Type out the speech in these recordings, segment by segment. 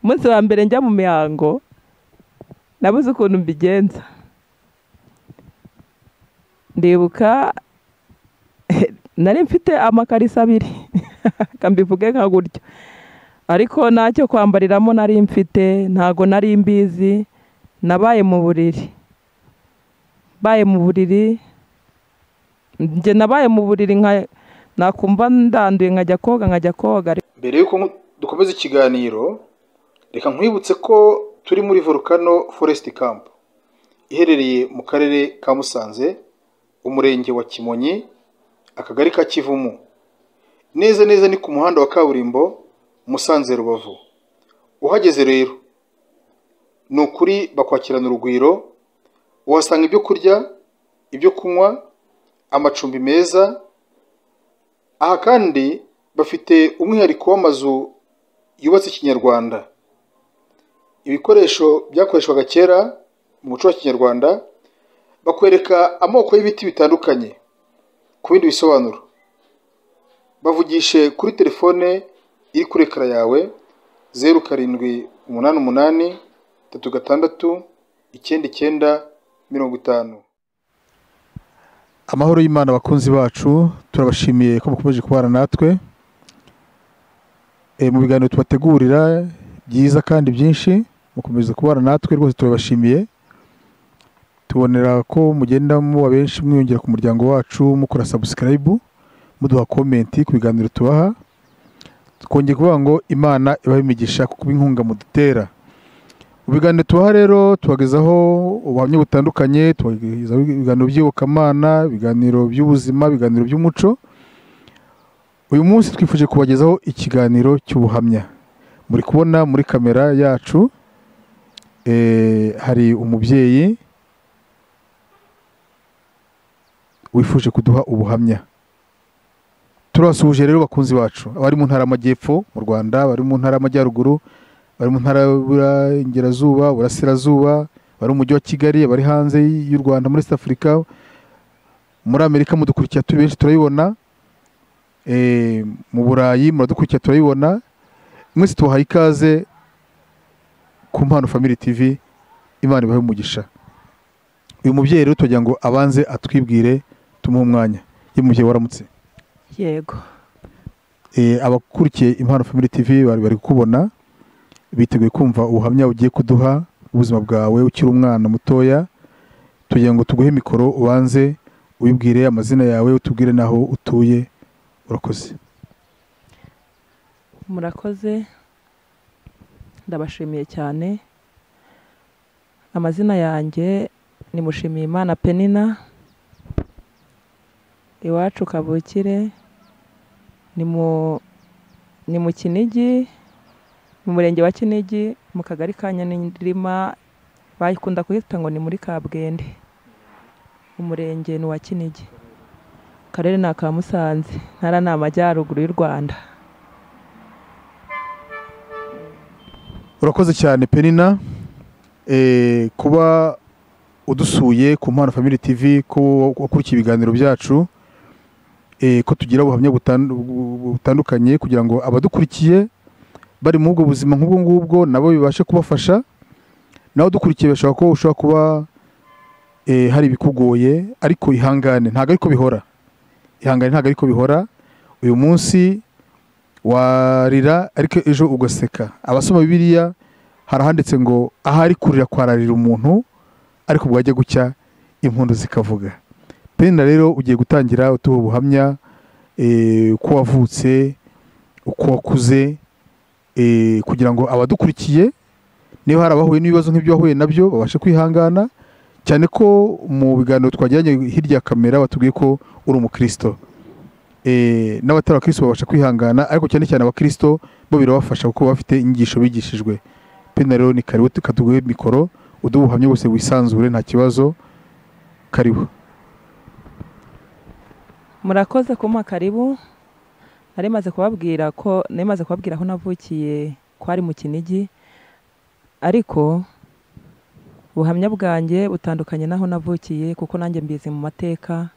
umunsi wa mbere njya mu mihango nabuze ukuntu mbigenza, ndibuka nari mfite amakarisa abiri kambivuge nka gutyo, ariko ntacyo kwambariramo nari mfite, ntago nari mbizi. Nabaye mu buriri nabaye mu buriri nakumva ndanduye nkajya koga. Mbere yuko dukomeza ikiganiro, reka nkwibutse ko turi muri Volcano Forest Camp iherereye mu karere ka Musanze, umurenge wa Kimonyi, akagari ka Kivumu. Neza ni ku muhanda wa kaburimbo Musanze Rubavu. Uhageze rero ni ukuri bakwakirana urugwiro, uhasanga ibyo kurya, ibyo kunywa, amacumbi meza. Aha kandi bafite umwihariko w'amazu yubatse kinyarwanda, ibikoresho byakoreshwaga kera mu muco wa kinyarwanda. Bakwereka amoko y'ibiti bitandukanye. Ku bindi bisobanuro bavugishe kuri telefone iri kuri ekara yawe 0788 36 9950. Amahoro y'Imana abakunzi bacu, turabashimiye ko mukomeje kubana natwe mu biganiro tubategurira byiza kandi byinshi. Mukomeze kubana natwe rwose, turabashimiye. Tubonera ko mugenda mu abenshi mwiyongera ku muryango wacu, mukora subscribe, muduha comment ku biganiro tubaha. Twongeye kuvuga ngo Imana ibahe imigisha kuko inkunga mudutera. Mu biganiro tubaha rero tubagezaho ubuhamya butandukanye, tubagezaho ibiganiro by'iyobokamana, ibiganiro by'ubuzima, ibiganiro by'umuco. Uyu munsi twifuje kubagezaho ikiganiro cy'ubuhamya. Muri kubona muri kamera yacu hari umubyeyi wifuje kuduha ubuhamya. Turasuje rero bakunzi bacu, abari mu ntara y'Amajyepfo mu Rwanda, bari mu ntara y'Amajyaruguru, bari mu ntara y'Iburengerazuba, Burasirazuba, bari mu mujyi wa Kigali, bari hanze y'u Rwanda, muri East Africa, muri Amerika mudukurikira turi benshi turayibona, mu Burayi muradukurikira turayibona. Mwese tubahaye ikaze ku Mpano Family TV. Imana ibahe umugisha. Uyu mubyeyi rero tugira ngo abanze atwibwire, tumuhe umwanya. Y'umubyeyi waramutse. Yego. Abakurikiye Impano Family TV bari kukubona, biteguye kumva ubuhamya ugiye kuduha ubuzima bwawe ukiri umwana mutoya. Tugira ngo tuguhe mikoro ubanze wibwire amazina yawe, utubwire naho utuye. Urakoze. Murakoze, ndabashimiye cyane. Amazina yanjye ni Mushimiyimana Penina, iwacu kavukire ni mu Kinigi, mu murenge wa Kinigi, mu kagari ka Nyandirima, bayikunda kuhita ngo ni muri Kabwende. Umurenge ni wa Kinigi, karere ni aka Musanze, ntara ni Amajyaruguru y'u Rwanda. Urakoze cyane Penina, kuba udusuye ku Mpano Family TV, ko wakurikiye ibiganiro byacu, ko tugira ubuhamya butandukanye kugira ngo abadukurikiye bari mu bwo buzima nk'ubwo ngubwo nabo bibashe kubafasha. Nawe dukurikiye bashaka ko ushobora kuba hari bikugoye, ariko ihangane, ntago ariko bihora. Ihangane, ntago ariko bihora. Uyu munsi warira ariko ejo ugaseka. Abasoma Bibiliya harahanditse ngo ahari kurira kwararira umuntu, ariko bwajya gucya impundu zikavuga. Penina rero ugiye gutangira utuha ubuhamya, uko wavutse, uko wakuze, kugira ngo abadukurikiye niba harabahuye n'ibibazo nk'ibyo wahuye nabyo babashe kwihangana, cyane ko mu biganiro twagiranye hirya ya kamera batubwiye ko uri umukristo. N'abatari abakristo babasha kwihangana, ariko cyane cyane abakristo bo birabafasha kuko bafite inyigisho bigishijwe. Penina rero ni karibu, tukaduguhe mikoro uduha ubuhamya bwose wisanzure, nta kibazo. Karibu. Murakoze kumpa karibu. Narimaze kubabwira aho navukiye ko ari mu Kinigi, ariko ubuhamya bwanjye butandukanye naho navukiye kuko nanjye mbizi mu mateka.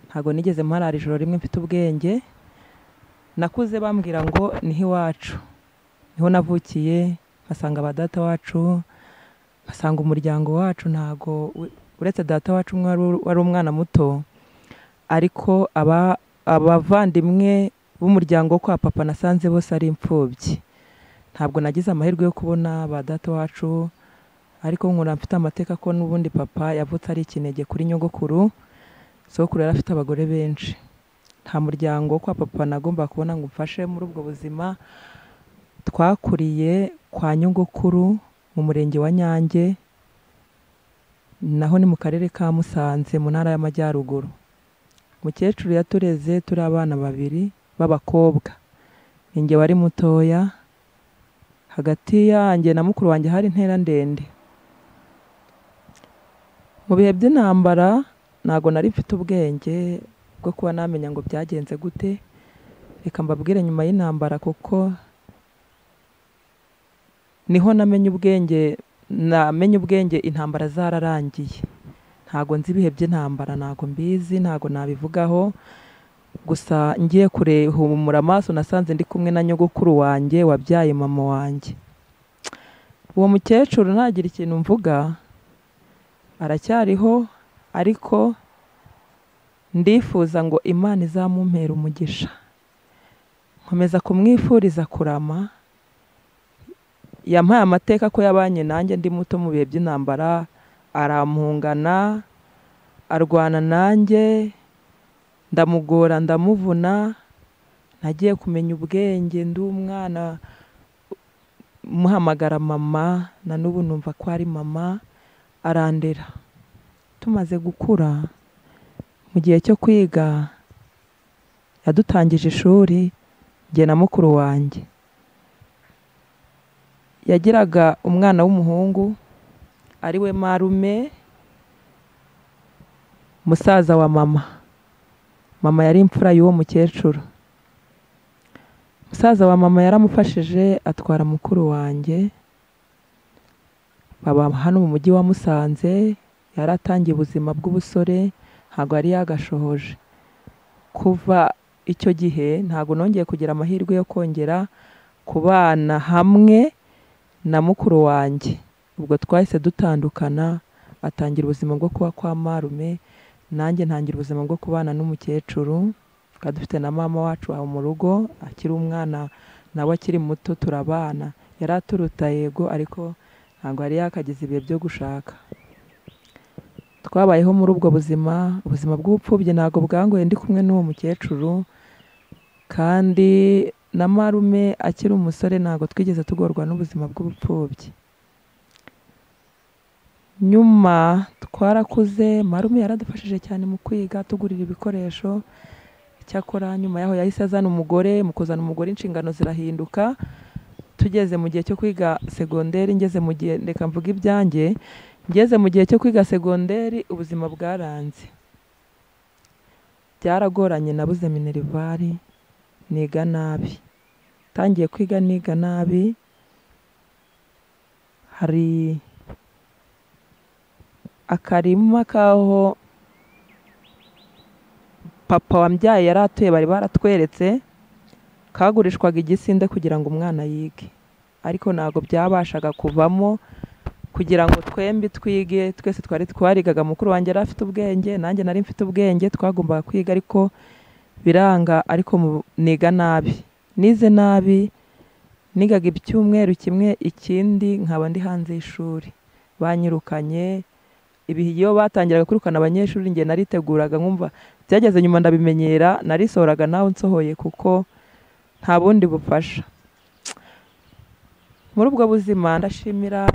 Ntago nigeze mparara ijoro rimwe mfite ubwenge. Nakuze bambwira ngo niho iwacu, niho navukiye, basanga ba data wacu, basanga umuryango wacu. Ntago uretse data wacu umwe wari umwana muto, ariko abavandimwe b'umuryango wo kwa papa nasanze bose ari imfubyi. Ntabwo nagize amahirwe yo kubona ba data wacu, ariko nkura mfite amateka ko n'ubundi papa yavutse ari ikinege kuri nyogokuru. Sokuru yari afite abagore benshi. Nta muryango wo kwa papa nagomba kubona ngo mfashe muri ubwo buzima. Twakuriye kwa nyogokuru mu murenge wa Nyange, naho ni mu karere ka Musanze mu ntara y'Amajyaruguru. Mukecuru yatureze turi abana 2 b'abakobwa. Ninjye wari mutoya. Hagati yanjye na mukuru wanjye hari intera ndende. Mu bihe by'intambara ntago nari mfite ubwenge bwo kuba namenya ngo byagenze gute. Reka mbabwire nyuma y'intambara, kuko niho namenye ubwenge intambara zararangiye. Ntago nzi ibihe by'intambara, ntago mbizi, ntago nabivugaho. Gusa ngiye kurehumura amaso nasanze ndi kumwe na nyogokuru wanjye wabyaye mama wanjye. Uwo mukecuru ntagira ikintu mvuga, aracyariho, ariko ndifuza ngo Imana izamumpera umugisha. Nkomeza kumwifuriza kurama. Yampaye amateka ko yabanye nanjye ndi muto mu bihe by'intambara, arampungana, arwana nanjye, ndamugora, ndamuvuna. Nagiye kumenya ubwenge ndi umwana, muhamagara mama, na n'ubu numva ko ari mama. Arandera. Tumaze gukura, mu gihe cyo kwiga yadutangije ishuri, njye na mukuru wanjye. Yagiraga umwana w'umuhungu ari we marume, musaza wa mama. Mama yari imfura y'uwo mukecuru. Musaza wa mama yaramufashije atwara mukuru wanjye. Baba hano mu mujyi wa Musanze. Yaratangiye ubuzima bw'ubusore, ntago yari yagashohoje. Kuva icyo gihe ntago nongeye kugira amahirwe yo kongera kubana hamwe na mukuru wanjye. Ubwo twahise dutandukana, atangira ubuzima bwo kuba kwa marume, nanjye ntangira ubuzima bwo kubana n'umukecuru. Tukaba dufite na mama wacu aho mu rugo, akiri umwana nawe akiri muto, turabana. Yari aturuta yego, ariko ntabwo yari yakagize ibihe byo gushaka. Twabayeho muri ubwo buzima bw'ubupfubyi. Ntabwo bwangoye ndi kumwe n'uwo mukecuru, kandi na marume akiri umusore ntabwo twigeze tugorwa n'ubuzima bw'ubupfubyi. Nyuma twarakuze, marume yaradufashije cyane mu kwiga, tugurira ibikoresho. Cyakora nyuma yaho yahise azana umugore, mu kuzana umugore inshingano zirahinduka. Tugeze mu gihe cyo kwiga segonderi, ngeze mu gihe, reka mvuga ibyanjye, ngeze mu gihe cyo kwiga segonderi, ubuzima bwaranze. Byaragoranye, nabuze minervari, niga nabi. Tangiye kwiga niga nabi. Hari akarima kaho papa wambyaye yari atuye, bari baratweretse, kagurishwaga igisinde kugira ngo umwana yige. Ariko ntago byabashaga kuvamo kugira ngo twembi twige. Twese twarigaga. Mukuru wanjye yari afite ubwenge, nanjye nari mfite ubwenge, twagombaga kwiga, ariko biranga. Ariko niga nabi, nize nabi. Nigaga icyumweru kimwe, ikindi nkaba ndi hanze y'ishuri. Banyirukanye. Ibihe iyo batangiraga kwirukana abanyeshuri, njye nariteguraga nkumva. Byageze nyuma ndabimenyera, narisohoraga naho nsohoye, kuko nta bundi bufasha. Muri ubwo buzima ndashimira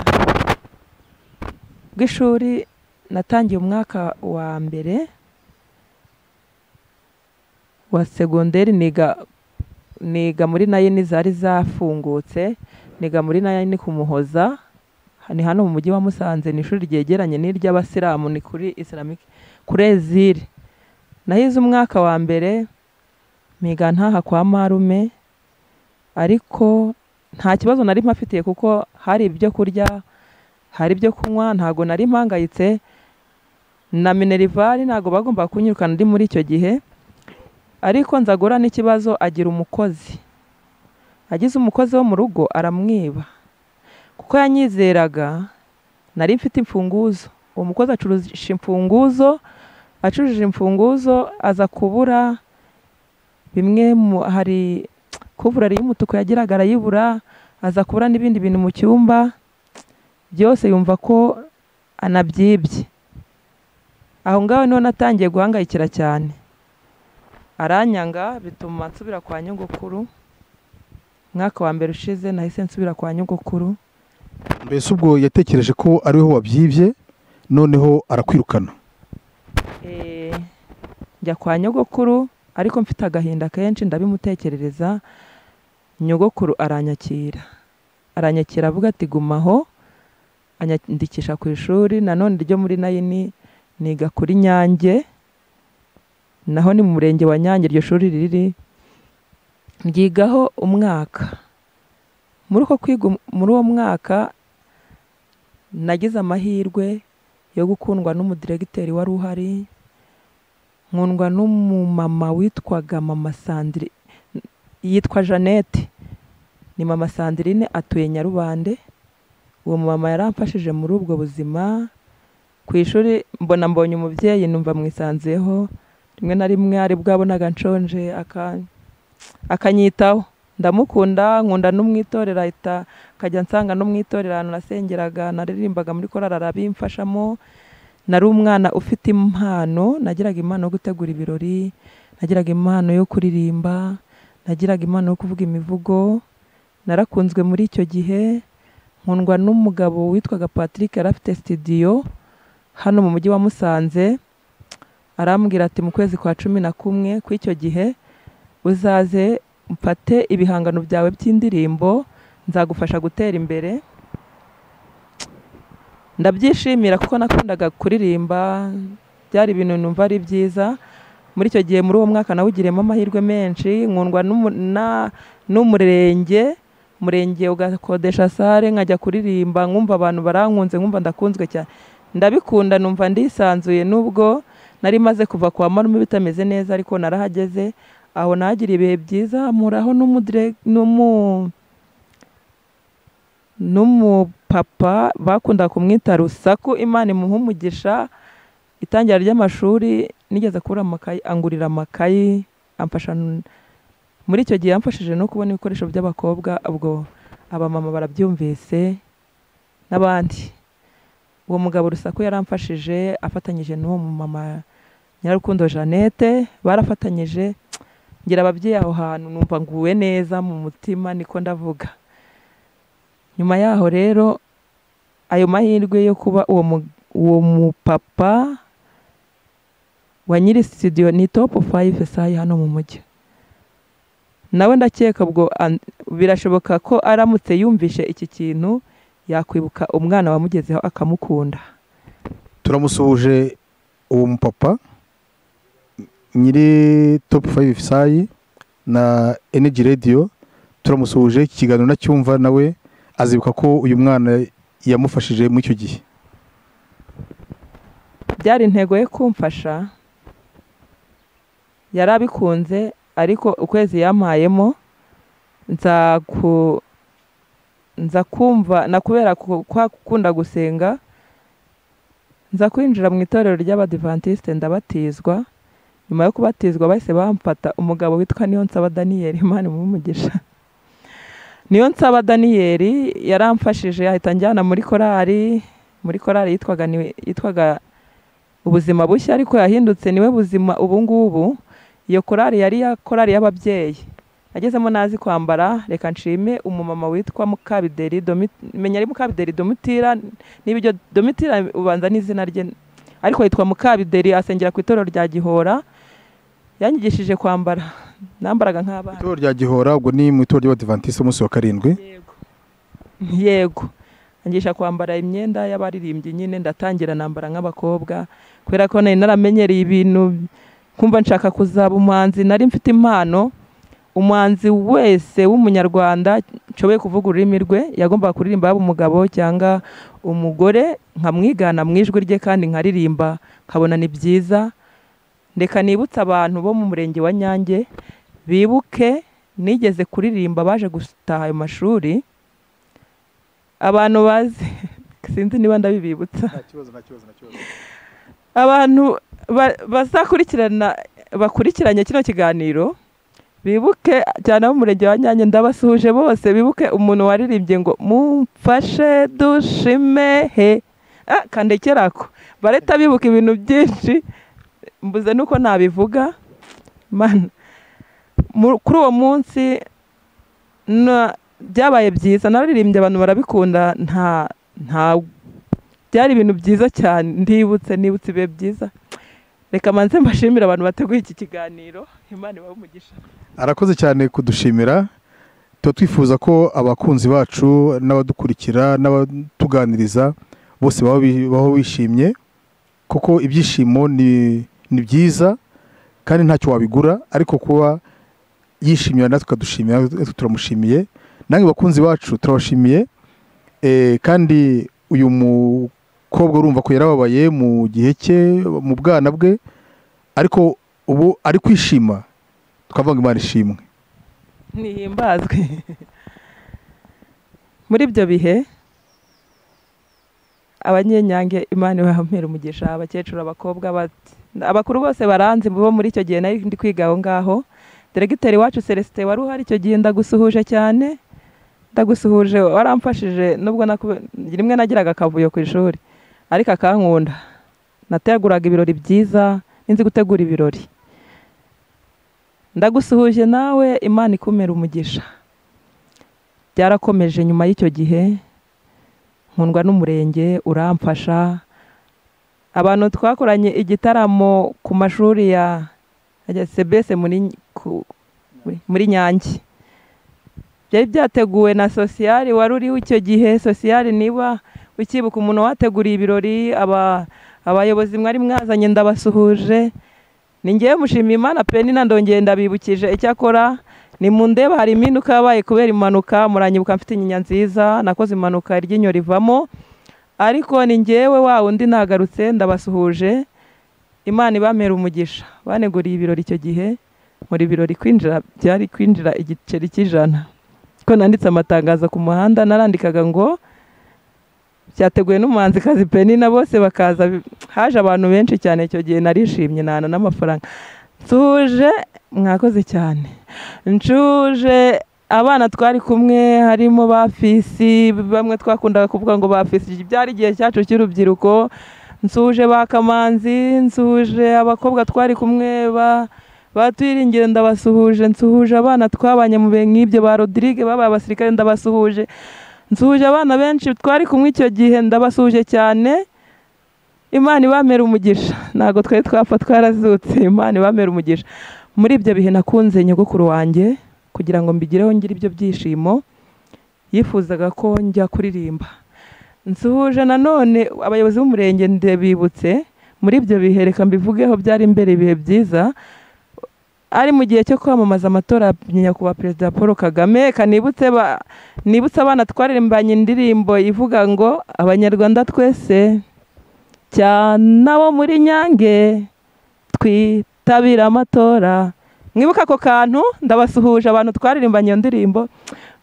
bw'ishuri. Natangiye umwaka wa mbere wa segonderi, niga muri nayini zari zafungutse. Niga muri nayini ku Muhoza, ni hano mu mujyi wa Musanze. Ni ishuri ryegeranye n'iry'abasilamu, ni kuri Islamic, kuri Ezire. Nahize umwaka wa mbere, miga ntaha kwa marume, ariko nta kibazo nari mpafitiye, kuko hari ibyo kurya, hari ibyo kunywa. Ntago nari mpangayitse. Na minervari ntago bagomba kunyirukana ndi muri icyo gihe. Ariko nzagora n'ikibazo, agira umukozi. Agize umukozi wo mu rugo aramwiba. ko yanyizeraga nari mfite imfunguzo. Uwo mukozi acuruje imfunguzo, acuruje imfunguzo aza kubura bimwe hari kuvurari y'umutuku yagiraga arayibura, aza kubura n'ibindi bintu mu cyumba, byose yumva ko anabyibye. Aho ngaho niho natangiye guhangayikira cyane, aranyanga bituma nsubira kwa nyogokuru. Mwaka wa mbere ushize nahise nsubira kwa nyogokuru. Mbese ubwo yatekereje ko ariho wabyibye noneho arakwirukana? Njya kwa nyogokuru ariko mfite agahinda kenshi, ndabimutekerereza. Nyogokuru aranyakira avuga ati gumaho, anyandikisha ku ishuri nanone ryo muri Nayini, niga kuri Nyange, naho ni mu murenge wa Nyange iryo shuri riri. Mbyigaho umwaka. Muri uwo mwaka nagize amahirwe yo gukundwa n'umudiregiteri wari uhari, nkundwa n'umumama witwaga Mama Sandrine, yitwa Jeannette, ni Mama Sandrine, atuye Nyarubande. Uwo mama yaramfashije muri ubwo buzima. Ku ishuri mbonye umubyeyi numva mwisanzeho, rimwe na rimwe ari bwabonaga nshonje akanyitaho. Ndamukunda, nkunda n'umwitorero, ahita akajya nsanga n'umwitorero ahantu nasengeraga, naririmbaga muri korali arabimfashamo. Nari umwana ufite impano, nagiraga impano yo gutegura ibirori, nagiraga impano yo kuririmba, nagiraga impano yo kuvuga imivugo. Narakunzwe muri icyo gihe, nkundwa n'umugabo witwaga Patrick, yari afite studio hano mu mujyi wa Musanze. Arambwira ati mu kwezi kwa 11 kw'icyo gihe uzaze mfate ibihangano byawe by'indirimbo, nzagufasha gutera imbere. Ndabyishimira kuko nakundaga kuririmba, byari ibintu numva ari byiza. Muri icyo gihe muri uwo mwaka nawugiriyemo amahirwe menshi, nkundwa n'umurenge ugakodesha sare, nkajya kuririmba, nkumva abantu barankunze, nkumva ndakunzwe cyane, ndabikunda, numva ndisanzuye. Nubwo nari maze kuva kwa marume bitameze neza, ariko narahageze. Aho nagiriye ibihe byiza, muraho n'umupapa bakunda kumwita Rusaku, Imana imuhe umugisha. Itangira ry'amashuri nigeze kubura amakayi, angurira amakayi, amfasha. Muri icyo gihe yamfashije no kubona ibikoresho by'abakobwa, ubwo abamama barabyumvise n'abandi. Uwo mugabo Rusaku yaramfashije afatanyije n'uwo mama Nyarukundo Jeannette, barafatanyije. Ngira ababyeyi aho hantu numva nguwe neza mu mutima, niko ndavuga. Nyuma yaho rero ayo mahirwe yo kuba uwo mupapa wa nyiri studio ni top 5 sayi hano mu mujyi, nawe ndakeka ubwo birashoboka ko aramutse yumvishe iki kintu yakwibuka umwana wamugezeho akamukunda. Turamusuhuje uwo mupapa nyiri top 5 sayi na Energy Radio, turamusuhuje. Iki kiganiro nacyumva nawe azibuka ko uyu mwana yamufashije mu icyo gihe. Byari intego yo kumfasha, yarabikunze, ariko ukwezi yampayemo nza kumva na kubera kwakunda gusenga, nza kwinjira mu itorero ry'Abadiventiste ndabatizwa. Nyuma yo kubatizwa bahise bamfata umugabo witwa Niyonsaba Daniel, Imana imumugisha. Niyonsaba Daniel yaramfashije, ahita njyana muri korali yitwaga Ubuzima Bushya, ariko yahindutse Niwe Buzima ubu ngubu. Iyo korali yari korali y'ababyeyi. Nagezemo nazi kwambara, reka nshime umumama witwa Mukabideri menya ari Mukabideri Domitira, n'ibyo Domitira ubanza n'izina rye, ariko yitwa Mukabideri, asengera ku itorero rya Gihora. Yanyigishije kwambara, nambaraga nk'abana. Itorero rya Gihora ubwo ni mu itorero ry'Abadiventiste umunsi wa 7? Yego. Angisha kwambara imyenda y'abaririmbyi, nyine ndatangira nambara nk'abakobwa, kubera ko nari naramenyereye ibintu, kumva nshaka kuzaba umuhanzi. Nari mfite impano, umuhanzi wese w'umunyarwanda nshoboye kuvuga ururimi rwe yagombaga kuririmba, yaba umugabo cyangwa umugore, nkamwigana mu ijwi rye kandi nkaririmba, nkabona ni byiza. Ndeka nibutsa abantu bo mu murenge wa Nyange bibuke nigeze kuririmba baje gutaha ayo mashuri. abantu bazi sinzi niba ndabibibutsa nta kibazo abantu bakurikiranye kino kiganiro bibuke cyane abo mu murenge wa Nyange ndabasuhuje bose bibuke umuntu waririmbye ngo mumfashe dushimehe kandekerako bareta bibuka ibintu byinshi mbuze nuko nabivuga mana kuri uwo munsi byabaye byiza naririmbye abantu barabikunda nta byari ibintu byiza cyane nibutse ibihe byiza reka manze mbashimira abantu bateguye iki kiganiro Imana ibahe umugisha. Arakoze cyane kudushimira twifuza ko abakunzi bacu n'abadukurikira n'abatuganiriza bose baho bishimye kuko ibyishimo ni byiza kandi ntacyo wabigura ariko kuba yishimira natwe tukadushimira turamushimiye nange bakunzi bacu turabashimiye kandi uyu mukobwa urumva ko yarababaye mu gihe cye mu bwana bwe ariko ubu ari kwishima twavuga Imana ishimwe nihimbazwe muri ibyo bihe abanyenyange Imana ibahe umugisha abakecuru abakobwa abakuru bose baranze bo muri icyo gihe nari ndi kwiga aho ngaho Diregiteri wacu Celestin wari uhari icyo gihe ndagusuhuje cyane ndagusuhuje waramfashije nubwo rimwe nagiraga akavuyo ku ishuri ariko akankunda nateguraga ibirori byiza ninzi gutegura ibirori ndagusuhuje nawe Imana ikumere umugisha byarakomeje nyuma y'icyo gihe nkundwa n'umurenge uramfasha abantu twakoranye igitaramo ku mashuri ya CBS muri Nyange byari byateguwe na Sociali wari uriho icyo gihe Sociali niba ukibuka umuntu wateguriye ibirori abayobozi mwari mwazanye ndabasuhuje ningiye mushimiye Imana pe ndongeye ndabibukije icyakora ni mu ndeba hari impinduka yabaye kubera impanuka muranyibuka mfite inyinya nziza nakoze impanuka iryinyo rivamo ariko ni ngewe wa undi nagarutse ndabasuhuje Imana ibamera umugisha baneguriye ibirori icyo gihe muri birori byari kwinjira igiceri cy'ijana ko nanditse amatangazo ku muhanda narandikaga ngo cyateguwe n'umuhanzikazi Penina bose bakaza haje abantu benshi cyane icyo gihe narishimye nana n'amafaranga nsuje mwakoze cyane ncuje abana twari kumwe harimo bafisi bamwe twakundaga kuvuga ngo bafisi byari igihe cyacu cy'urubyiruko nsuje bakamanzi nsuje abakobwa twari kumwe batwiringire ndabasuhuje nsuhuje abana twabanye mu bihe nk'ibyo ba Rodrigue babaye abasirikare ndabasuhuje nsuhuje abana benshi twari kumwe icyo gihe ndabasuhuje cyane Imana ibamera umugisha ntago twari twapfa twarazutse Imana ibamera umugisha muri ibyo bihe nakunze nyogokuru wanjye kugira ngo mbigireho ngire ibyo byishimo yifuzaga ko njya kuririmba nsuhuje nanone abayobozi b'umurenge ndebibutse muri ibyo bihe reka mbivugeho byari imbere ibihe byiza ari mu gihe cyo kwamamaza amatora nyakubahwa Perezida Paul Kagame nibutse abana twaririmbanye indirimbo ivuga ngo abanyarwanda twese cyane abo muri Nyange twitabira amatora mwibuka ako kantu ndabasuhuje abantu twaririmbanye iyo ndirimbo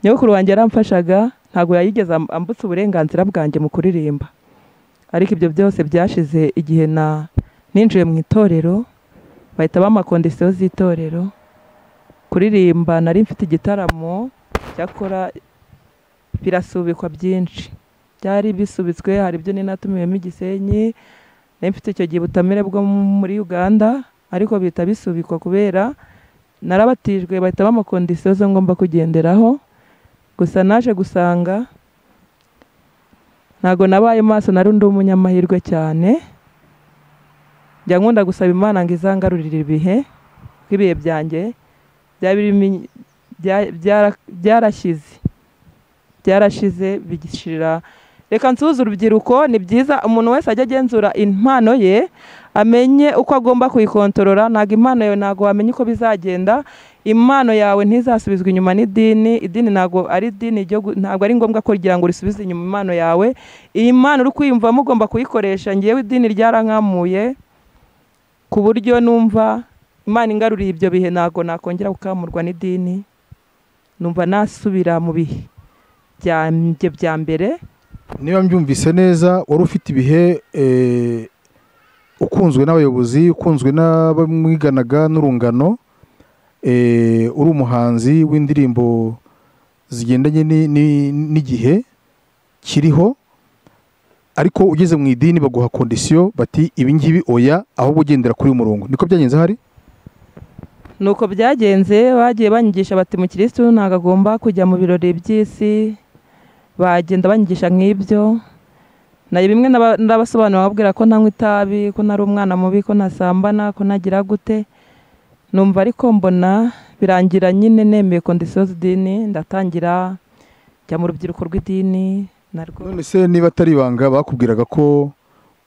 nyogokuru wanjye yaramfashaga ntabwo yayigeze ambutse uburenganzira bwanjye mu kuririmba ariko ibyo byose byashize igihe ninjiye mu itorero bahita bamakondisiyo z'itorero kuririmba nari mfite igitaramo cyakora birasubikwa byinshi byari bisubitswe hari ibyo ninatumiwemo Igisenyi nari mfite icyo gihe ubutamire bwo muri Uganda ariko bihita bisubikwa kubera narabatijwe bahita bamakondisiyo zo ngomba kugenderaho gusa naje gusanga ntago nabaye maso nari ndi umunyamahirwe cyane njya nkunda gusaba Imana ngo izangarurire ibihe nk'ibihe byanjye byarashize bigishira reka nsuhuze urubyiruko ni byiza umuntu wese ajya agenzura impano ye amenye uko agomba kuyikontorora ntabwo impano yawe ntabwo wamenye uko bizagenda impano yawe ntizasubizwe inyuma n'idini ntabwo ari idini ntabwo ari ngombwa ko kugira ngo risubize inyuma impano yawe iyi mpano uri kwiyumvamo ugomba kuyikoresha ngewe idini ryarankamuye ku buryo numva Imana ingaruriye ibyo bihe ntabwo nakongera gukamurwa n'idini numva nasubira mu bihe byanjye bya mbere. niba mbyumvise neza wari ufite ibihe ukunzwe n'abayobozi, ukunzwe n'abamwiganaga n'urungano, uri umuhanzi w'indirimbo zigendanye n'igihe kiriho, ariko ugeze mu idini baguha kondisiyo bati ibi ngibi oya, ahubwo ugendera kuri uyu murongo. Niko byagenze hari? Nuko byagenze, bagiye banyigisha bati mu Kristo ntabwo agomba kujya mu birori by'isi, bagenda banyigisha nk'ibyo. Nayo bimwe ndabasobanura babwira ko ntanywa itabi, ko nari umwana mubi, ko ntasambana, ko nagira gute. Numva ariko mbona birangira nyine nemeye kondisiyo z'idini, ndatangira njya mu rubyiruko rw'idini narwo. None se niba atari ibanga bakubwiraga ko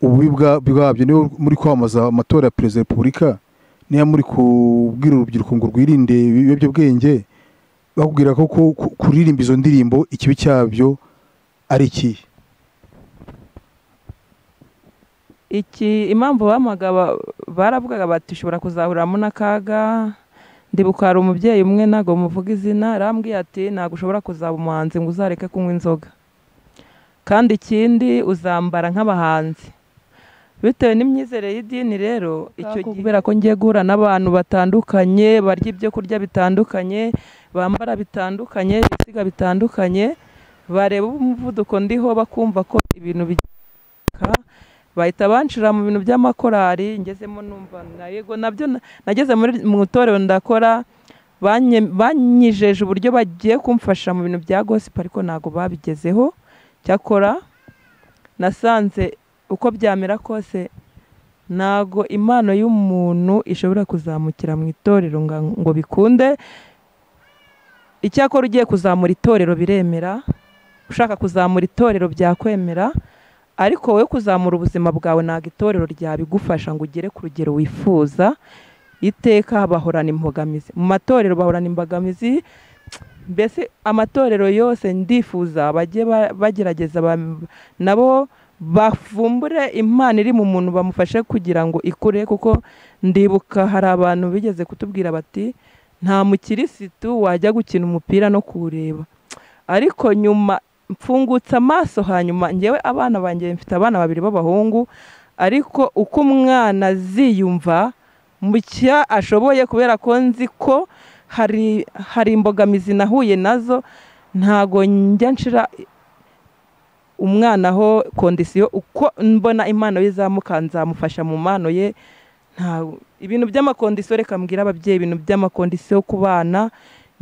ububi bwabyo niba muri kwamamaza amatora ya perezida wa repubulika, niba muri kubwira urubyiruko ngo rwirinde ibiyobyabwenge, bakubwira ko kuririmba izo ndirimbo ikibi cyabyo ari ikihe? Impamvu baravugaga bati ushobora kuzahuriramo n'akaga. Ndibuka hari umubyeyi umwe ntabwo muvuga izina, arambwiye ati ntabwo ushobora kuzaba umuhanzi ngo uzareke kunywa inzoga, kandi ikindi uzambara nk'abahanzi. Bitewe n'imyizerere y'idini rero, icyo gihe kubera ko ngiye guhura n'abantu batandukanye, barya ibyo kurya bitandukanye, bambara bitandukanye, bisiga bitandukanye, bareba umuvuduko ndiho bakumva ko ibintu bigika, bahita banshira mu bintu by'amakorari. Ngezemo numva yego nabyo nageze mu itorero ndakora, banyijeje uburyo bagiye kumfasha mu bintu bya gospel, ariko ntabwo babigezeho. Cyakora nasanze uko byamera kose ntabwo impano y'umuntu ishobora kuzamukira mu itorero ngo bikunde. Icyakora ugiye kuzamura itorero biremera, ushaka kuzamura itorero byakwemera, ariko wowe kuzamura ubuzima bwawe ntabwo itorero ryabigufasha ngo ugere ku rugero wifuza. Iteka bahorana imbogamizi mu matorero, bahorana imbogamizi. Mbese amatorero yose ndifuza bajye bagerageza nabo bavumbure impano iri mu muntu, bamufashe kugira ngo ikure. Kuko ndibuka hari abantu bigeze kutubwira bati nta mukirisitu wajya gukina umupira no kuwureba, ariko nyuma mfungutse amaso, hanyuma ngewe abana banjye mfite abana 2 b'abahungu, ariko uko umwana aziyumva mu cyo ashoboye, kubera ko nzi ko hari imbogamizi nahuye nazo, ntago njya nshira umwana ho kondisiyo. Uko mbona impano ye izamuka nzamufasha mu mpano ye. Ibintu by'amakondisiyo, reka mbwira ababyeyi, ibintu by'amakondisiyo ku bana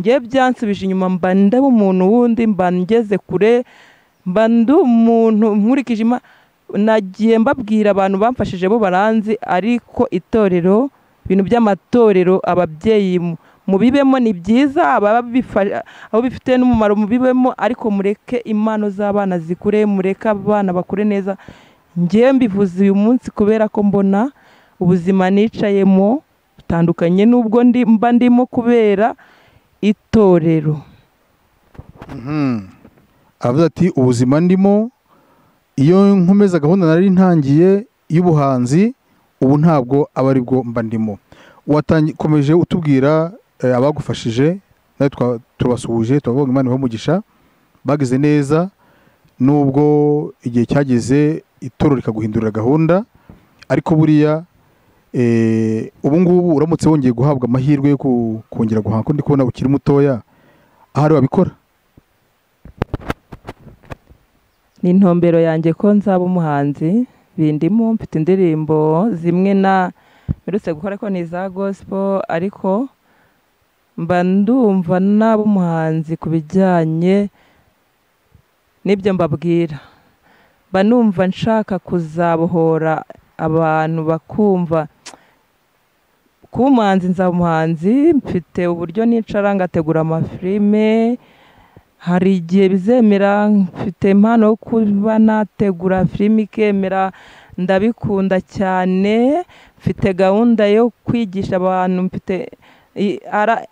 ngiye byansubije inyuma. Mba ndaba umuntu wundi, mba ngeze kure, mba ndi umuntu nkurikije nagiye mbabwira abantu bamfashije bo baranzi. Ariko itorero, ibintu by'amatorero, ababyeyi mubibemo ni byiza, abo bifite n'umumaro mubibemo, ariko mureke impano z'abana zikure, mureke abana bakure neza. Ngiye mbivuze uyu munsi kubera ko mbona ubuzima nicayemo butandukanye n'ubwo mba ndimo kubera itorero. Avuga ati ubuzima ndimo, iyo nkomeza gahunda nari ntangiye y'ubuhanzi, ubu ntabwo aba ari bwo mba ndimo. Wakomeje utubwira abagufashije, nawe turabasuhuje, tubavuga Imana ibahe bagize neza, nubwo igihe cyageze itorero rikaguhindurira gahunda. Ariko buriya ubu ngubu uramutse wongeye guhabwa amahirwe yo kongera guhanga, ko ndi kubona ukiri mutoya, ahari wabikora? Ni intumbero yanjye ko nzaba umuhanzi, bindimo. Mfite indirimbo zimwe mperutse gukora ko ni za gospel, ariko mba ndumva naba umuhanzi ku bijyanye n'ibyo mbabwira. Mba numva nshaka kuzabohora abantu bakumva kuba umuhanzi. Nzaba umuhanzi, mfite uburyo nicara ngategura amafilime, hari igihe bizemera. Mfite impano yo kuba nategura filime ikemera, ndabikunda cyane. Mfite gahunda yo kwigisha abantu,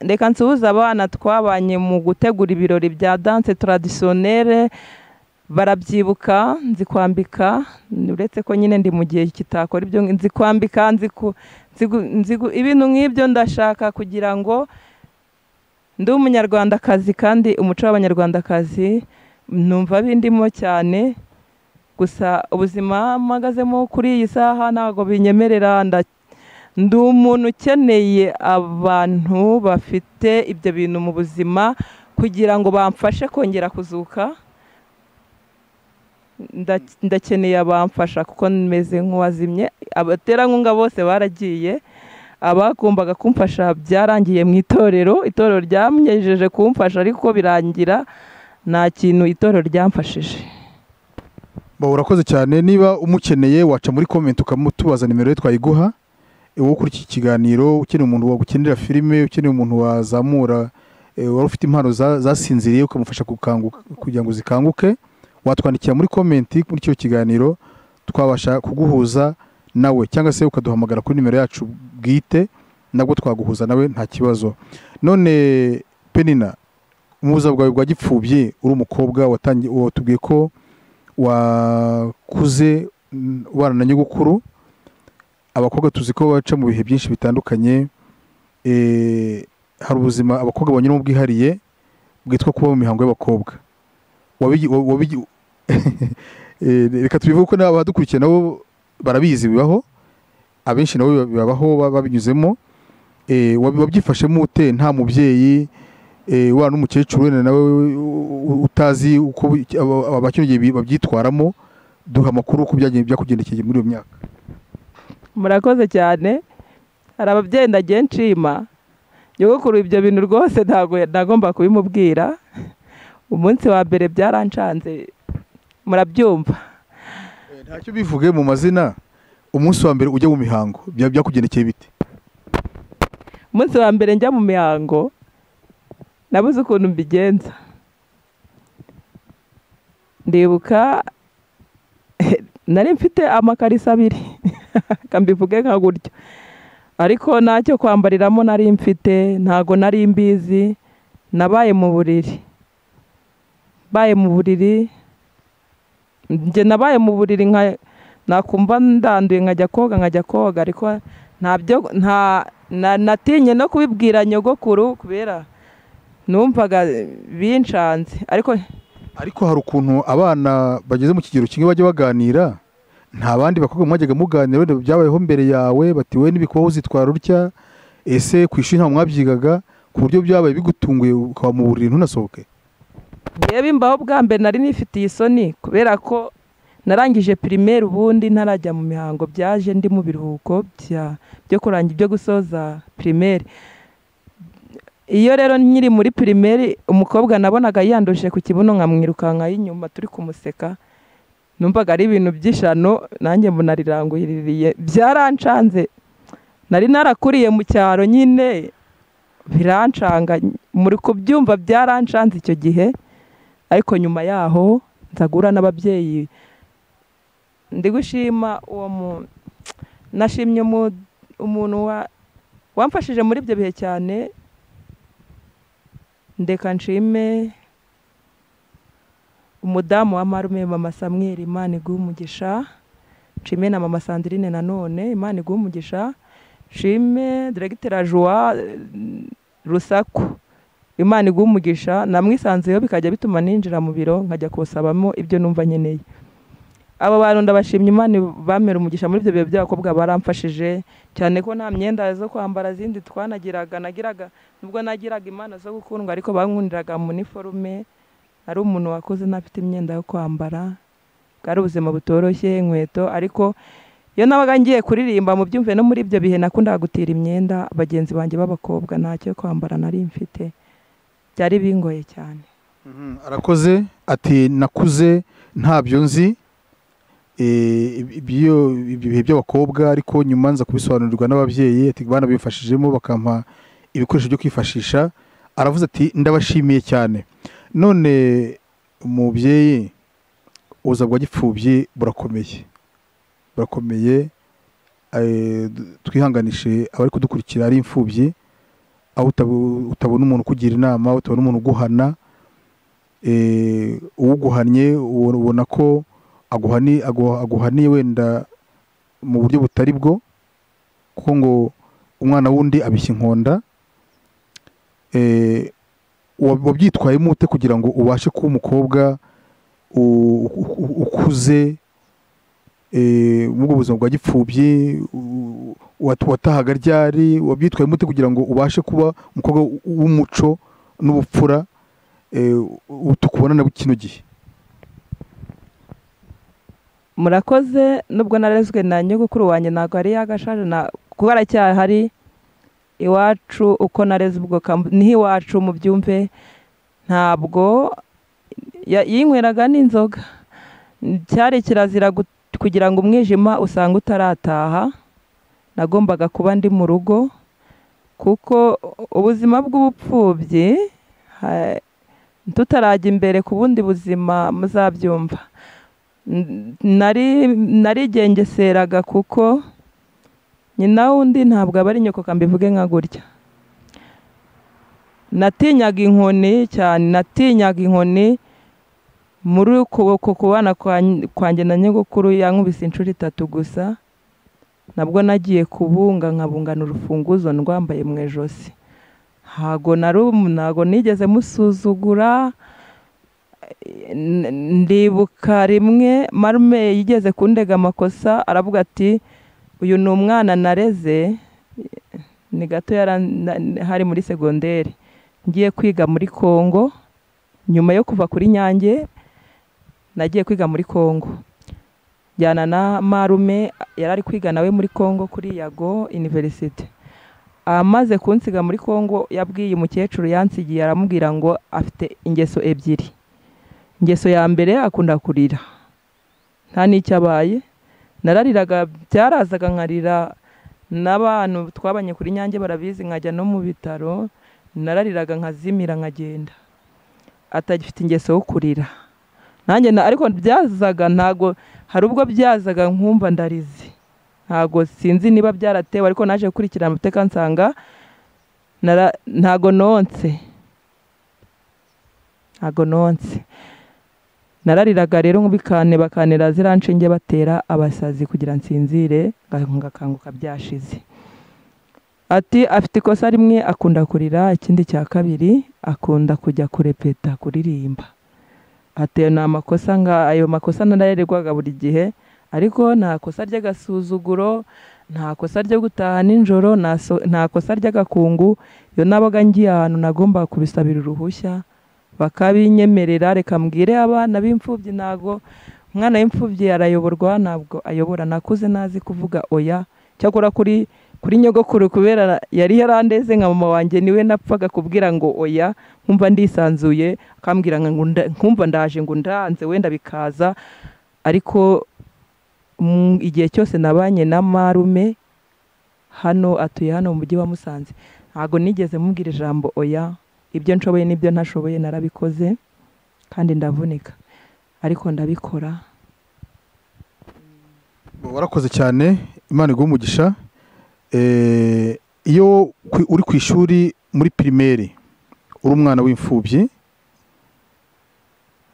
reka nsuhuza abana twabanye mu gutegura ibirori bya danse traditionnelle, barabyibuka. Nzi kwambika, uretse ko nyine ndi mu gihe kitakora ibyo. Nzi kwambika, ibintu nk'ibyo. Ndashaka kugira ngo ndi umunyarwandakazi, kandi umuco w'abanyarwandakazi numva bindimo cyane, gusa ubuzima mpagazemo kuri iyi saha ntabwo binyemerera. Ndi umuntu ukeneye abantu bafite ibyo bintu mu buzima kugira ngo bamfashe kongera kuzuka. Ndakeneye abamfasha kuko meze nk'uwazimye. Abaterankunga bose baragiye, abagombaga kumfasha byarangiye mu itorero ryamyejeje kumfasha, ariko birangira nta kintu itorero ryamfashije. Urakoze cyane. Niba umukeneye waca muri comment ukamutubaza nimero ye twayiguha. Wowe kuri iki kiganiro ukeneye umuntu wagukenera filime, ukeneye umuntu wazamura, wari ufite impano zasinziriye ukamufasha gukanguka kugira ngo zikanguke, watwandikira muri comment muri cyo kiganiro twabasha kuguhuza nawe, cyangwa se ukaduhamagara kuri nimero yacu bwite nabwo twaguhuza nawe nta kibazo. None Penina, umuza bwawe bwa gipfubye uri umukobwa watubwiye ko wakuze warana nyogokuru. Abakobwa tuzi ko baca mu bihe byinshi bitandukanye. Hari ubuzima abakobwa banyuramo bwihariye bwitwa kuba mu mihango y'abakobwa. Reka tubivuge ko n'abadukurikiye nabo barabizi, bibaho abenshi nabo bibabaho babinyuzemo. Wabyifashemo ute nta mubyeyi wa n'umukecuru wenda nawe utazi uko abacyongiye babyitwaramo? Duha amakuru uko byakugendekeye muri iyo myaka. Murakoze cyane. Hari ababyeyi ndagiye nshima, nyogokuru ibyo bintu rwose ntabwo nagomba kubimubwira. Umunsi wa mbere byarancanze, murabyumva. Ntacyo bivuge mu mazina. Umunsi wa mbere ujya mu mihango byakugendekeye bite? Umunsi wa mbere njya mu mihango nabuze ukuntu mbigenza. Ndibuka nari mfite amakarisa abiri kambivuge nka gutyo, ariko ntacyo kwambariramo nari mfite, ntago nari mbizi. Nabaye mu buriri, nabaye mu buriri nakumva ndanduye nkajya koga, ariko natinye no kubibwira nyogokuru kubera numvaga binshanze. Ariko hari ukuntu abana bageze mu kigero kimwe bajya baganira, nta bandi bakobwa mwajyaga muganira wenda byabayeho mbere yawe bati we n'ibikubaho uzitwara utya, ese ku ishuri nta mwabyigaga ku buryo byabaye bigutunguye ukaba mu buriri ntunasohoke? Yewe imbaho bwa mbere nari nifitiye isoni kubera ko narangije primaire, ubundi ntarajya mu mihango, byaje ndi mu biruhuko byo kurangira ibyo gusoza primaire. Iyo rero nkiri muri primaire umukobwa nabonaga yanduje ku kibuno nkamwirukanka y'inyuma turi kumuseka, numvaga ari ibintu by'ishano, nanjye mbona riranguririye, byarancanze. Nari narakuriye mu cyaro nyine, birancanga, muri kubyumva byarancanze icyo gihe. Ariko nyuma yaho nzagura n'ababyeyi, ndi gushima nashimye umuntu wamfashije muri ibyo bihe cyane. Ndeka nshime umudamu wa marume mama Samuel, Imana iguhe umugisha. Nshime na mama Sandrine nanone, Imana iguhe umugisha. Nshime Directeur Joa Rusaku, Imana iguhe umugisha. Namwisanzeyo bikajya bituma ninjira mu biro nkajya kusabamo ibyo numva nkeneye. Aba bantu ndabashimye, Imana bamera umugisha muri ibyo bihe by'abakobwa, baramfashije cyane ko nta myenda zo kwambara zindi nagiraga nubwo nagiraga imana zo gukundwa, ariko bankundiraga mu uniforme. Ari umuntu wakoze ntafite imyenda yo kwambara, bwari ubuzima butoroshye, inkweto. Ariko iyo nabaga ngiye kuririmba mu byumve no muri ibyo bihe nakundaga gutira imyenda bagenzi banjye b'abakobwa, ntacyo kwambara nari mfite, byari bingoye cyane. Arakoze ati nakuze ntabyo nzi ibyo bihe by'abakobwa, ariko nyuma nza kubisobanurirwa n'ababyeyi, ati bana bifashijemo bakampa ibikoresho byo kwifashisha. Aravuze ati ndabashimiye cyane. None umubyeyi, ubuza bwa gipfubye burakomeye, twihanganishe abari kudukurikira ari imfubyi, aho utabona umuntu kugira inama, utabona umuntu uguhana. Uguhannye ubona ko aguhaniye wenda mu buryo butari bwo, kuko ngo umwana wundi abishya inkonda. Wabyitwayemo ute kugira ngo ubashe kuba umukobwa ukuze muri ubwo buzima bwa gipfubyi watahaga ryari, wabyitwaye mute kugira ngo ubashe kuba umukobwa w'umuco n'ubupfura tukubona na kino gihe? murakoze. Nubwo narezwe na nyogokuru wanjye ntabwo ari yagashaje, kuko aracyahari iwacu. Uko nareze ubwo niho iwacu mu byumve, ntabwo yinyweraga n'inzoga. Cyari kirazira kugira ngo umwijima usanga utarataha. Nagombaga kuba ndi mu rugo, kuko ubuzima bw'ubupfubyi tutarajya imbere ku bundi buzima muzabyumva. Narigengeseraga kuko nyina wundi ntabwo aba ari nyoko, kambivuge nka gutya. Natinyaga inkoni cyane, natinyaga inkoni. Muri uko kubana kwanjye na nyogokuru yankubise inshuro 3 gusa. Nabwo nagiye kubunga, nkabungana urufunguzo ndwambaye mu ejosi. Ntago nigeze musuzugura. Ndibuka rimwe marume yigeze kundega amakosa, aravuga ati uyu ni umwana nareze. Ni gato hari muri segonderi, ngiye kwiga muri Kongo. Nyuma yo kuva kuri Nyange nagiye kwiga muri Kongo, jyana na marume yarari kwiga nawe muri Kongo kuri Yago University. Amaze kunsiga muri Kongo, yabwiye umukecuru yansigiye, aramubwira ngo afite ingeso ebyiri. Ingeso ya mbere akunda kurira, nta n'icyo abaye. Narariraga, byarazaga nkarira. N'abantu twabanye kuri Nyange barabizi, nkajya no mu bitaro. Narariraga nkazimira nkagenda. Atagifite ingeso yo kurira. Nanjye ariko byazaga, ntago hari ubwo byazaga nkumva ndarize. Ntago sinzi niba byaratewe, ariko naje gukurikirana amateka nsanga ntago nonse. Narariraga rero bakanera ziranshinge batera abasazi kugira nsinzire, ngakanguka byashize. Ati afite ikosa rimwe, akunda kurira. Ikindi cya kabiri, akunda kujya kurepeta, kuririmba. Ati na makosa ayo makosa narayererwaga buri gihe, ariko nta kosa ry'agasuzuguro, nta kosa ryo gutaha nijoro, nta kosa ry'agakungu. Iyo nabaga ngiye ahantu nagomba kubisabira uruhushya bakabinyemerera. Reka mbwire abana b'imfubyi, ntago umwana w'imfubyi arayoborwa, ntabwo ayobora. Nakuze nazi kuvuga oya. Cyakora kuri nyogokuru, kubera yari yarandeze nka mama wanjye, niwe napfaga kubwira ngo oya, nkumva ndisanzuye. Akambwira ngo nkumva ndaje ngo ndanze wenda bikaza. Ariko igihe cyose nabanye na marume hano, atuye hano mu mujyi wa Musanze, ntago nigeze mubwira ijambo oya. Ibyo nshoboye n'ibyo ntashoboye narabikoze, kandi ndavunika, ariko ndabikora. Warakoze cyane, Imana iguhe umugisha. Iyo uri ku ishuri muri primaire, uri umwana w'imfubyi,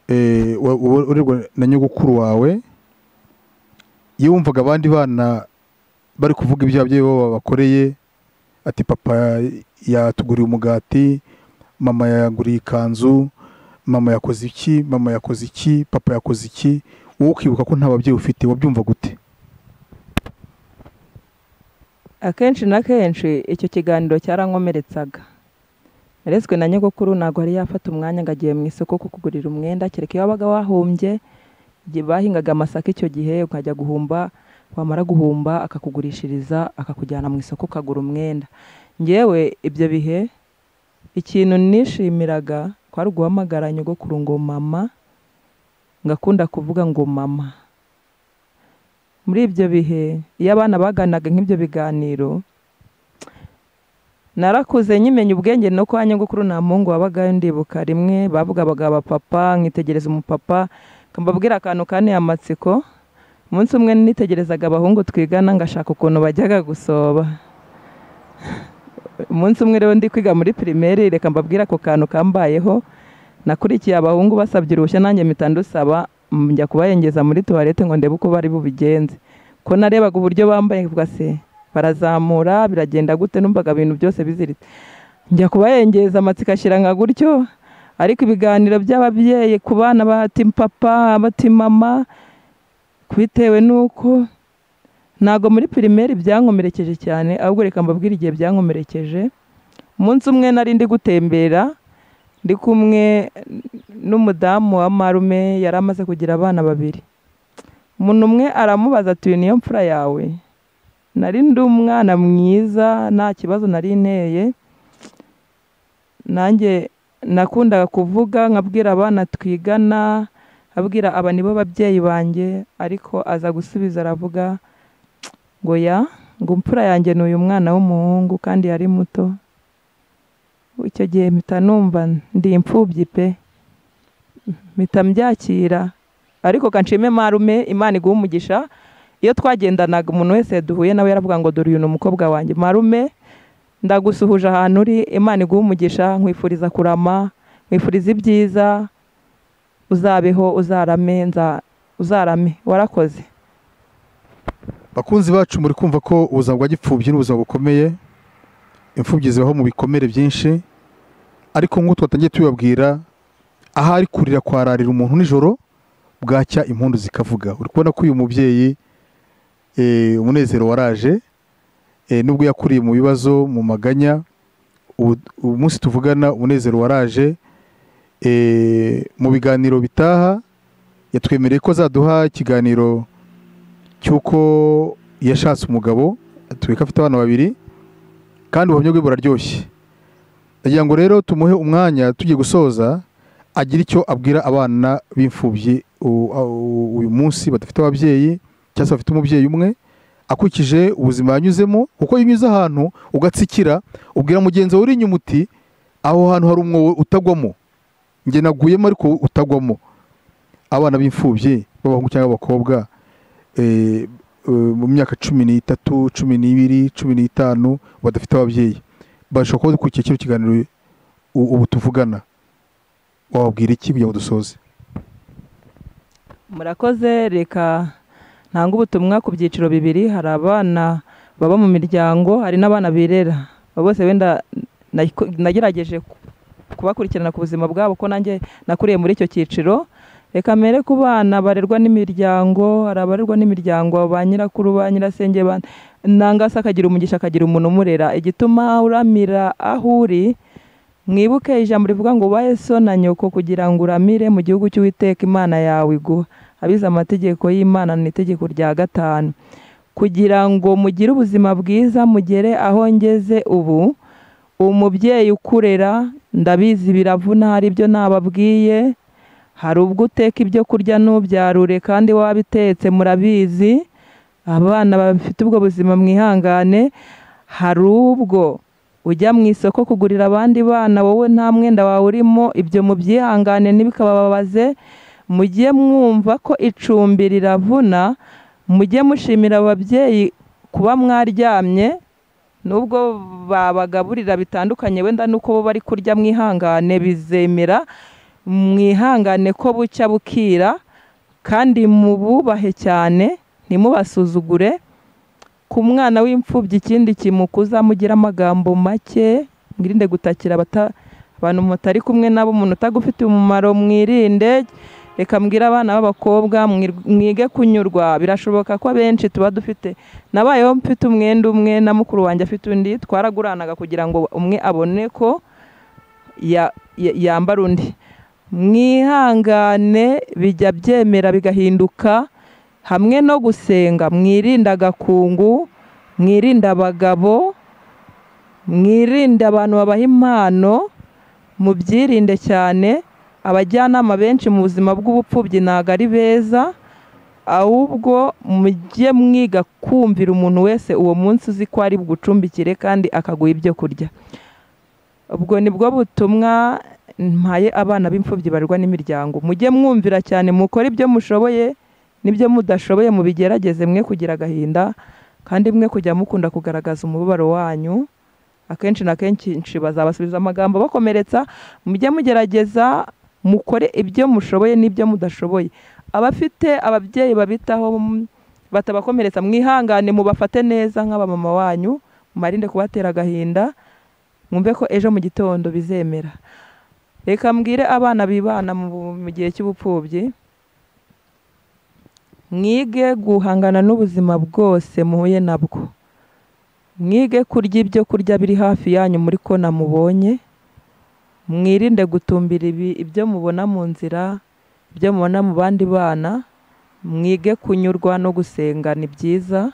urerwa na nyogokuru wawe, iyo wumvaga abandi bana bari kuvuga ibyo ababyeyi babo babakoreye, ati papa yatuguriye umugati, mama yaguriye ikanzu, mama yakoze iki, mama yakoze iki, papa yakoze iki, wowe ukibuka ko nta babyeyi ufite, wabyumva gute? Akenshi na kenshi icyo kiganiro cyarankomeretsaga. Narezwe na nyogokuru, ntabwo ari yafata umwanya ngo agiye mu isoko kukugurira umwenda, kereka iyo wabaga wahumbye. Igihe bahingaga amasaka icyo gihe, ukajya guhumba, wamara guhumba akakugurishiriza, akakujyana mu isoko ukagura umwenda. Ngewe ibyo bihe ikintu nishimiraga kwari guhamagara nyogokuru ngo mama, ngakunda kuvuga ngo mama. Muri ibyo bihe iyo abana baganaga nk'ibyo biganiro, narakuze nyimenya ubwenge no kwa nyogokuru nta muhungu wabaga. Ndibuka rimwe bavugaga abapapa, nkitegereza umupapa, kambabwira akantu kane amatsiko. Umunsi umwe nitegerezaga abahungu twigana, ngashaka ukuntu bajyaga gusoba. Umunsi umwe rero ndi kwiga muri primaire, reka mbabwira ako kantu kambayeho. Nakurikiye abahungu basabye uruhushya, nanjye mpita ndusaba, njya kubayengeza muri toilette ngo ndebe uko bari bubigenze. Ko narebaga uburyo bambaye, vuga se barazamura biragenda gute, numvaga ibintu byose biziritse. Njya kubayengeza, amatsiko ashira nka gutyo, ariko ibiganiro by'ababyeyi ku bana bati papa bati mama, bitewe n'uko ntabwo muri pirimeri byankomerekeje cyane, ahubwo reka mbabwire igihe byankomerekeje. Umunsi umwe nari ndi gutembera ndi kumwe n'umudamu wa marume, yari amaze kugira abana 2. Umuntu umwe aramubaza ati niyo mfura yawe? Nari ndi umwana mwiza, nta kibazo nari nteye, nanjye nakundaga kuvuga nkabwira abana twigana, abwira aba nibo babyeyi banjye, ariko aza gusubiza aravuga ngo ngo mfura yanjye ni uyu mwana w'umuhungu kandi yari muto. Icyo gihe mpita numva ndi imfubyi pe, mpita mbyakira, ariko kanshime marume, Imana iguha umugisha. Iyo twagendanaga umuntu wese duhuye nawe yaravuga ngo dore uyu ni umukobwa wanjye. Marume, ndagusuhuje ahantu uri, Imana iguha umugisha, nkwifuriza kurama, nkwifuriza ibyiza, uzabeho uzarame, warakoze. Bakunzi bacu, muri kumva ko ubuzima bwa gipfubyi n'ubuzima bukomeye. Imfubyi zibaho mu bikomere byinshi, ariko nk'uko twatangiye tubabwira, ahari kurira kwararira umuntu nijoro, bwacya impundu zikavuga. Uri kubona ko uyu mubyeyi umunezero waraje, nubwo yakuriye mu bibazo, mu maganya, ubu munsi tuvugana umunezero waraje. Mu biganiro bitaha yatwemereye ko azaduha ikiganiro cy'uko yashatse umugabo, tubika afite abana 2 kandi ubuhamya bwe buraryoshye. Ndagira ngo rero tumuhe umwanya tugiye gusoza, agira icyo abwira abana b'imfubyi uyu munsi badafite ababyeyi cyangwa se bafite umubyeyi umwe, akurikije ubuzima yanyuzemo. Kuko yinyuze ahantu ugatsikira, ubwira mugenzi wawe uri inyuma uti aho hantu hari umwobo utagwamo, njye naguyemo ariko utagwamo. Abana b'imfubyi b'abahungu cyangwa abakobwa mu myaka 13, 12, 15 badafite ababyeyi, bashobora kuba dukurikiye kino kiganiro ubu tuvugana, wababwira iki kugira ngo dusoze? Murakoze. Reka ntanga ubutumwa ku byiciro 2. Hari abana baba mu miryango, hari n'abana birera. Bose wenda nagerageje kubakurikirana ku buzima bwabo, ko nanjye nakuriye muri icyo cyiciro. Reka mere ku bana barerwa n'imiryango. Hari abarerwa n'imiryango, ba nyirakuru, ba nyirasenge, nangase akagira umugisha, akagira umuntu umurera. Igituma uramira aho uri, mwibuke ijambo rivuga ngo ubahe so na nyoko kugira ngo uramire mu gihugu cy'Uwiteka Imana yawe iguha. Abize amategeko y'Imana ni itegeko rya 5, kugira ngo mugire ubuzima bwiza, mugere aho ngeze ubu. Umubyeyi ukurera ndabizi biravuna, hari ibyo nababwiye. Hari ubwo uteka ibyo kurya ntubyarure kandi wabitetse, murabizi. Abana bafite ubwo buzima mwihangane. Hari ubwo ujya mu isoko kugurira abandi bana, wowe nta mwenda wawe urimo, ibyo mubyihangane ntibikabababaze. Mujye mwumva ko icumbi riravuna, mujye mushimira ababyeyi kuba mwaryamye, nubwo babagaburira bitandukanye wenda nuko bo bari kurya, mwihangane bizemera. Mwihangane ko bucya bukira, kandi mububahe cyane, ntimubasuzugure. Ku mwana w'imfubyi ikindi kimukuza, mugira amagambo make, mwirinde gutakira abantu mutari kumwe nabo, umuntu utagufitiye umumaro mwirinde. Reka mbwira abana b'abakobwa mwige kunyurwa. Birashoboka ko abenshi tuba dufite, nabayeho mfite umwenda umwe na mukuru wanjye afite undi, twaraguranaga kugira ngo umwe abone ko yambara undi. Mwihangane, bijya byemera bigahinduka. Hamwe no gusenga, mwirinda agakungu, mwirinda abagabo, mwirinda abantu babaha impano, mubyirinde cyane. Abajyanama benshi mu buzima bw'ubupfubyi ntago ari beza, ahubwo mujye mwiga kumvira umuntu wese uwo munsi uzi ko ari bugucumbikire kandi akaguha ibyo kurya. Ubwo nibwo butumwa mpaye abana b'imfubyi barerwa n'imiryango. Mujye mwumvira cyane, mukore ibyo mushoboye, n'ibyo mudashoboye mubigerageze, mwe kugira agahinda kandi mwe kujya mukunda kugaragaza umubabaro wanyu. Akenshi na kenshi bazabasubiza amagambo bakomeretsa. Mujye mugerageza mukore ibyo mushoboye n'ibyo mudashoboye. Abafite ababyeyi babitaho batabakomeretsa, mwihangane, mubafate neza nk'abamama wanyu, mumarinde kubatera agahinda. Mwumve ko ejo mu gitondo bizemera. reka mbwire abana bibana mu gihe cy'ubupfubyi, mwige guhangana n'ubuzima bwose muhuye nabwo, mwige kurya ibyo kurya biri hafi yanyu muri kona mubonye, mwirinde gutumbira ibyo mubona mu nzira, ibyo mubona mu bandi bana, mwige kunyurwa no gusenga ni byiza,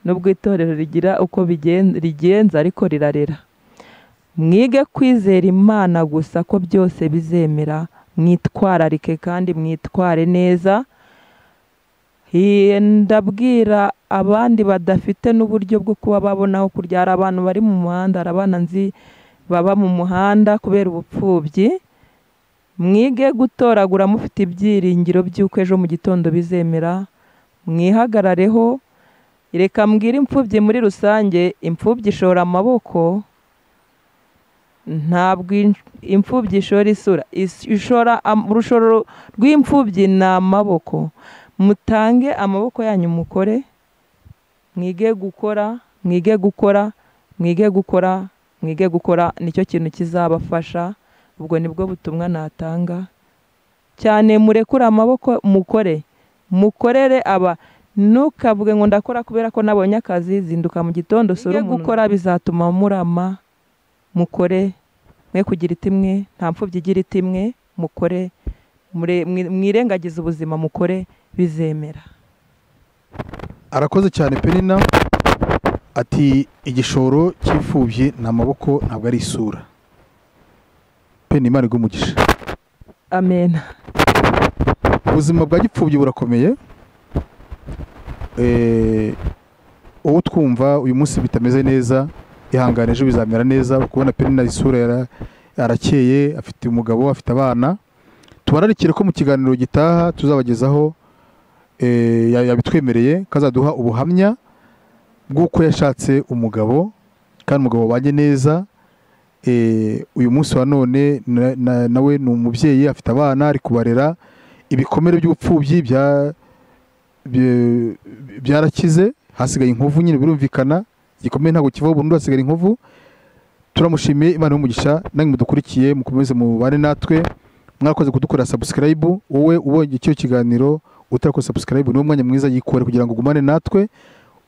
nubwo itorero rigira uko rigenza ariko rirarera. Mwige kwizera Imana gusa ko byose bizemera, mwitwararike kandi mwitware neza. Ndabwira abandi badafite n'uburyo bwo kuba babonaho kurya, hari abantu bari mu muhanda, hari abana nzi baba mu muhanda kubera ubupfubyi. Mwige gutoragura mufite ibyiringiro by'uko ejo mu gitondo bizemera, mwihagarareho. Reka mbwire imfubyi muri rusange, imfubyi ishora amaboko, ntabwo imfubyi ishora isura, urushoro rw'imfubyi ni amaboko. Mutange amaboko yanyu mukore, mwige gukora, mwige gukora, mwige gukora, mwige gukora, nicyo kintu kizabafasha. Ubwo nibwo butumwa natanga cyane. Murekure amaboko mukore, mukorere ntukavuge ngo ndakora kubera ko nabonye akazi. Zinduka mu gitondo sura umuntu. Gukora bizatuma murama, mukore, mwe kugira itimwe, nta mfubyi igira itimwe. Mukore, mwirengagize ubuzima, mukore, bizemera. Arakoze cyane Penina, ati igishoro cy'imfubyi ni amaboko ntabwo ari isura. Penina, Imana igumugisha. Amen. Ubuzima bwa gipfubyi burakomeye. Uwo twumva uyu munsi bitameze neza, ihangane ejo bizamera neza. Kubona Penina isura yarakeye, afite umugabo, afite abana. Tubararikire ko mu kiganiro gitaha tuzabagezaho yabitwemereye kazaduha ubuhamya bw'uko yashatse umugabo kandi umugabo wabanye neza. Uyu munsi wa none nawe ni umubyeyi, afite abana, ari kubarera. Ibikomere by'ubupfubyi byarakize, hasigaye inkovu nyine, birumvikana. Igikomere ntabwo kivaho burundu, hasigaye inkovu. Turamushimiye, Imana y'umugisha. Namwe mudukurikiye mukomeze mubane natwe. Mwakoze kudukorera subscribe. Wowe ubonye icyo kiganiro utarakoze subscribe, niwo mwanya mwiza yikore kugira ngo ugumane natwe,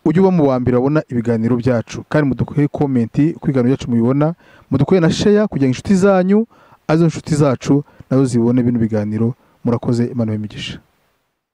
ujye uba mu wa mbere abona ibiganiro byacu. Kandi mudukohe comment ku biganiro byacu mubibona, mudukohe na share kugira ngo inshuti zanyu azo inshuti zacu nazo zibone bino biganiro. Murakoze, Imana y'imigisha.